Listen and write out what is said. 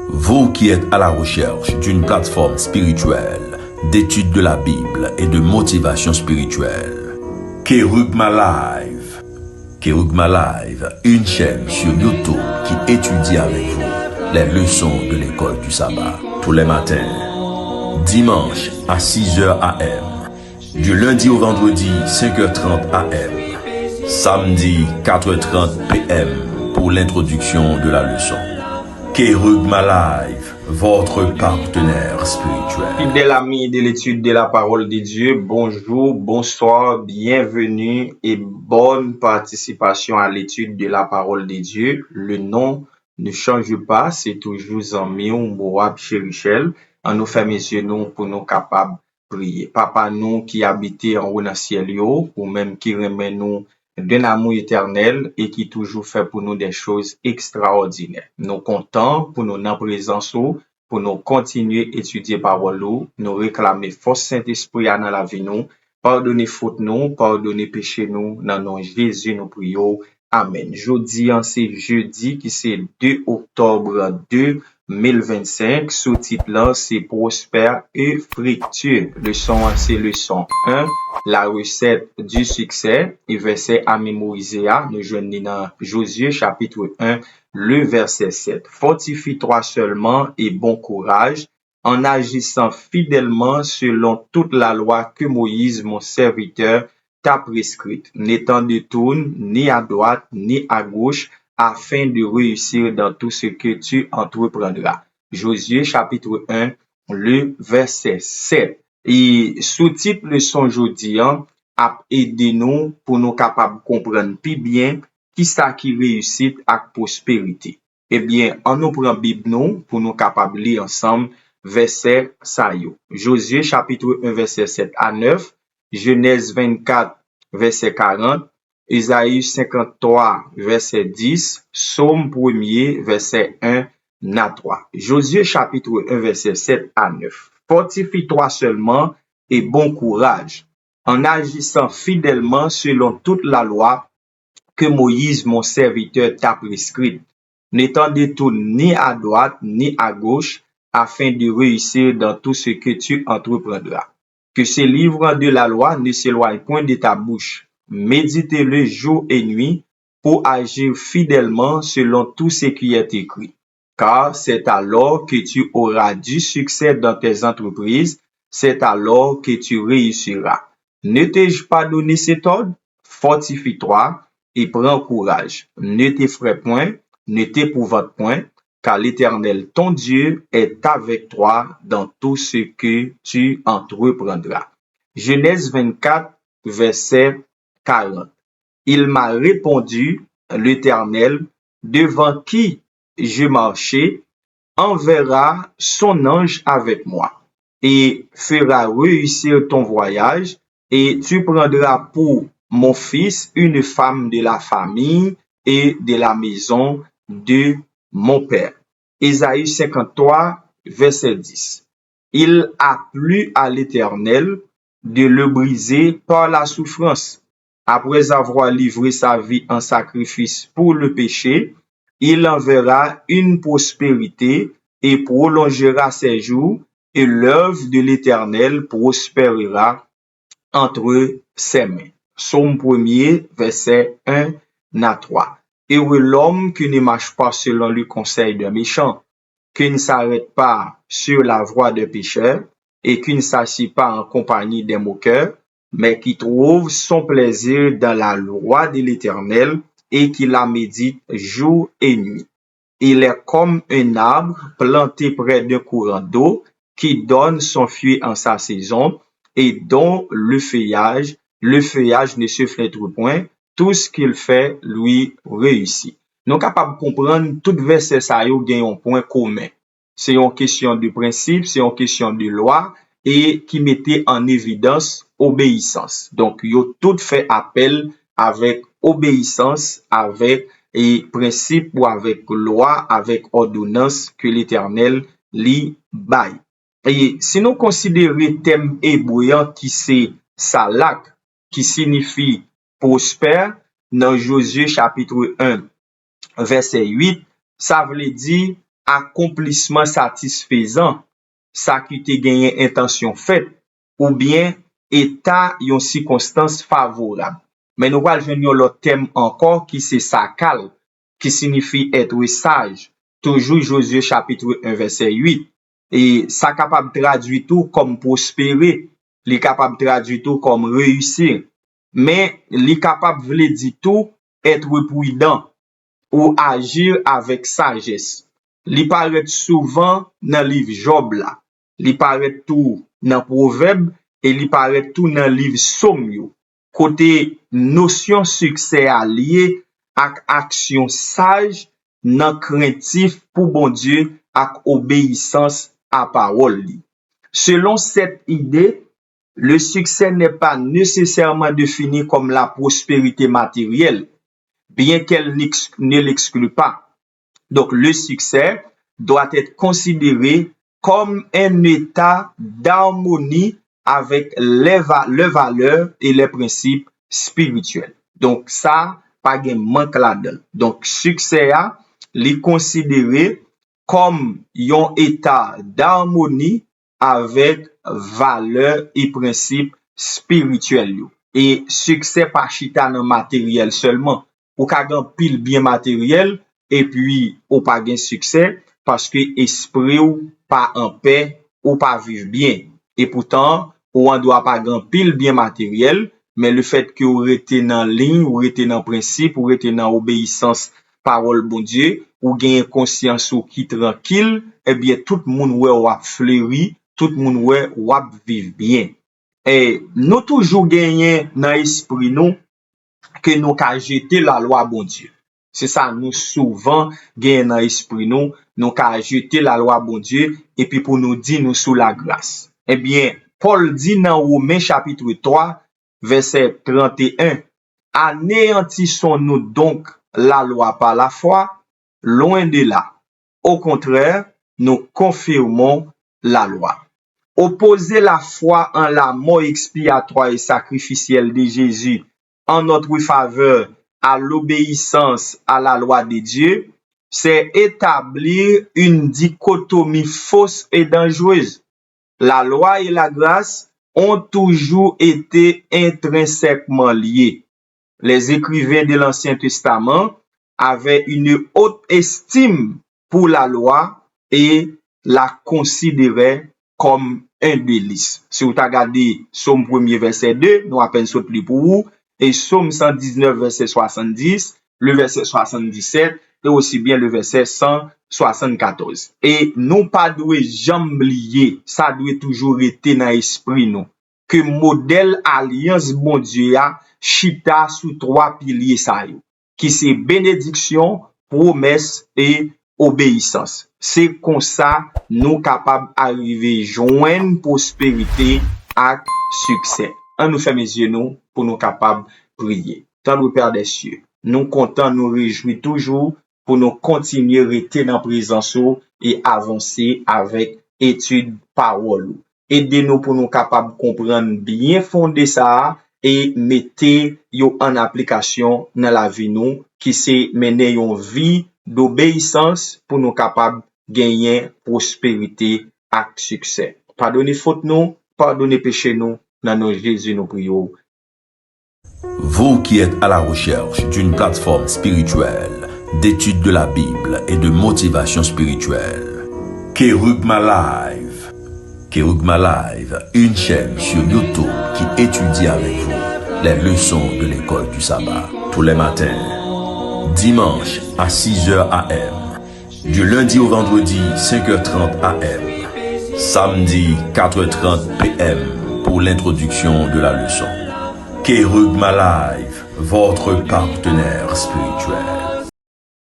Vous qui êtes à la recherche d'une plateforme spirituelle, d'étude de la Bible et de motivation spirituelle, Kerugma Live. Kerugma Live, une chaîne sur YouTube qui étudie avec vous les leçons de l'école du sabbat tous les matins, dimanche à 6h AM, du lundi au vendredi 5h30 AM, samedi 4h30 PM pour l'introduction de la leçon. Kerugma Live, votre partenaire spirituel. Fidèles amis de l'étude de la parole de Dieu, bonjour, bonsoir, bienvenue et bonne participation à l'étude de la parole de Dieu. Le nom ne change pas, c'est toujours Zami ou Moab Chérichel. En nous fait messieurs nous pour nous capables de prier. Papa nous qui habitez en haut dans le ciel, ou même qui remet nous d'un amour éternel et qui toujours fait pour nous des choses extraordinaires. Nous comptons pour nous en présence pour nous continuer à étudier parole nous réclamer force Saint-Esprit dans la vie nous, pardonner faute nous, pardonner péché nous, dans nom Jésus nous prions. Amen. Jeudi, c'est jeudi qui c'est 2 octobre 2025. Sous-titre là, c'est prospère et fructueux. Leçon, c'est leçon 1. La recette du succès et verset à mémoriser. Nous joignons dans Josué chapitre 1, le verset 7. Fortifie-toi seulement et bon courage en agissant fidèlement selon toute la loi que Moïse, mon serviteur, t'a prescrite, n'étant détourné ni à droite ni à gauche, afin de réussir dans tout ce que tu entreprendras. Josué chapitre 1, le verset 7. Et sous-titre leçon aujourd'hui a aidé nous pour nous capables de comprendre plus bien qui ça qui réussit à prospérité. Eh bien, on nous prend Bible nous pour nous capables de lire ensemble verset ça yo. Josué chapitre 1 verset 7 à 9, Genèse 24 verset 40, Isaïe 53 verset 10, Psaume 1er verset 1 à 3. Josué chapitre 1 verset 7 à 9. Fortifie-toi seulement et bon courage en agissant fidèlement selon toute la loi que Moïse, mon serviteur, t'a prescrite, n'étant détourné ni à droite ni à gauche, afin de réussir dans tout ce que tu entreprendras. Que ce livre de la loi ne s'éloigne point de ta bouche. Médite-le jour et nuit pour agir fidèlement selon tout ce qui est écrit. Car c'est alors que tu auras du succès dans tes entreprises, c'est alors que tu réussiras. Ne t'ai-je pas donné cet ordre? Fortifie-toi et prends courage. Ne t'effraie point, ne t'épouvante point, car l'Éternel, ton Dieu, est avec toi dans tout ce que tu entreprendras. Genèse 24, verset 40. Il m'a répondu, l'Éternel, devant qui je marchais, enverra son ange avec moi et fera réussir ton voyage, et tu prendras pour mon fils une femme de la famille et de la maison de mon père. Ésaïe 53, verset 10. Il a plu à l'Éternel de le briser par la souffrance. Après avoir livré sa vie en sacrifice pour le péché, il enverra une prospérité et prolongera ses jours, et l'œuvre de l'Éternel prospérera entre ses mains. Psaume 1er, verset 1 à 3. Heureux l'homme qui ne marche pas selon le conseil d'un méchant, qui ne s'arrête pas sur la voie des pécheurs, et qui ne s'assied pas en compagnie des moqueurs, mais qui trouve son plaisir dans la loi de l'Éternel et qui la médite jour et nuit. Il est comme un arbre planté près d'un courant d'eau qui donne son fruit en sa saison et dont le feuillage ne se flétrit point. Tout ce qu'il fait lui réussit. Nous capables de comprendre tout verset ça yo gen un point commun. C'est une question de principe, c'est une question de loi et qui mettait en évidence obéissance. Donc yo tout fait appel avec obéissance, avec et principe ou avec loi, avec ordonnance que l'Éternel li bail. Et si nous considérons thème hébreu qui c'est salak, qui signifie prospère, dans Josué chapitre 1, verset 8, ça veut dire accomplissement satisfaisant, ça qui te gagné intention faite, ou bien état yon circonstance favorable. Mais nous allons venir l'autre thème encore qui c'est sakal, qui signifie être sage. Toujours Josué chapitre 1 verset 8. Et ça capable de traduire tout comme prospérer, li capable de traduire tout comme réussir. Mais li capable de dire tout être prudent ou agir avec sagesse. Li paraît souvent dans le livre Job là. Li paraît tout dans Proverbe et li paraît tout dans le livre Somme yo. Côté notion succès allié ak action sage nan craintif pour bon Dieu ak obéissance à parole li. Selon cette idée, le succès n'est pas nécessairement défini comme la prospérité matérielle, bien qu'elle ne l'exclue pas. Donc, le succès doit être considéré comme un état d'harmonie avec les valeurs et les principes spirituels. Donc, ça, pas de manque là-dedans. Donc, succès a, li considéré comme un état d'harmonie avec valeurs et principes spirituels. Et succès pas chita dans matériel seulement. Ou ka gan pile bien matériel et puis ou pas gen succès parce que esprit ou pas en paix ou pas vivre bien. Et pourtant, ou on doit pas gan pile bien matériel, mais le fait que ou rete dans ligne, ou rete dans principe, ou rete dans obéissance parole bon Dieu, ou gagne conscience ou qui tranquille, eh bien tout le monde ouais ou a fleuri, tout le monde ouais ou a vivre bien. Et nous toujours gagner dans esprit nous que nous ka jeter la loi bon Dieu. C'est ça nous souvent gagner dans esprit nous ka jeter la loi bon Dieu et puis pour nous dire nous sous la grâce. Eh bien, Paul dit dans Romains chapitre 3 verset 31, anéantissons-nous donc la loi par la foi? Loin de là. Au contraire, nous confirmons la loi. Opposer la foi en la mort expiatoire et sacrificielle de Jésus en notre faveur à l'obéissance à la loi de Dieu, c'est établir une dichotomie fausse et dangereuse. La loi et la grâce ont toujours été intrinsèquement liés. Les écrivains de l'Ancien Testament avaient une haute estime pour la loi et la considéraient comme un délice. Si vous regardez Somme 1er verset 2, nous à peine sauté pour vous, et Somme 119 verset 70, le verset 77, et aussi bien le verset 174. Et nous pas doué jamais lier, ça doit toujours être dans l'esprit nous, que modèle alliance bon Dieu a chita sous trois piliers ça yo, qui c'est bénédiction, promesse et obéissance. C'est comme ça nous capables d'arriver joindre prospérité et succès. On nous fait mes yeux nous pour nous capables prier. Tant le Père des cieux, nous comptons nous réjouir toujours pour nous continuer à rester dans la présence et avancer avec étude parole. Aidez-nous pour nous capables de comprendre bien fondé ça et mettez yo en application dans la vie nous qui c'est mener une vie d'obéissance pour nous capables gagner prospérité et succès. Pardonnez faute nous, pardonnez péché nous, dans nos Jésus nous prions. Vous qui êtes à la recherche d'une plateforme spirituelle, d'étude de la Bible et de motivation spirituelle, Kerugma Live. Kerugma Live, une chaîne sur YouTube qui étudie avec vous les leçons de l'école du sabbat tous les matins, dimanche à 6h AM, du lundi au vendredi 5h30 AM, samedi 4h30 PM pour l'introduction de la leçon. Kerugma Live, votre partenaire spirituel.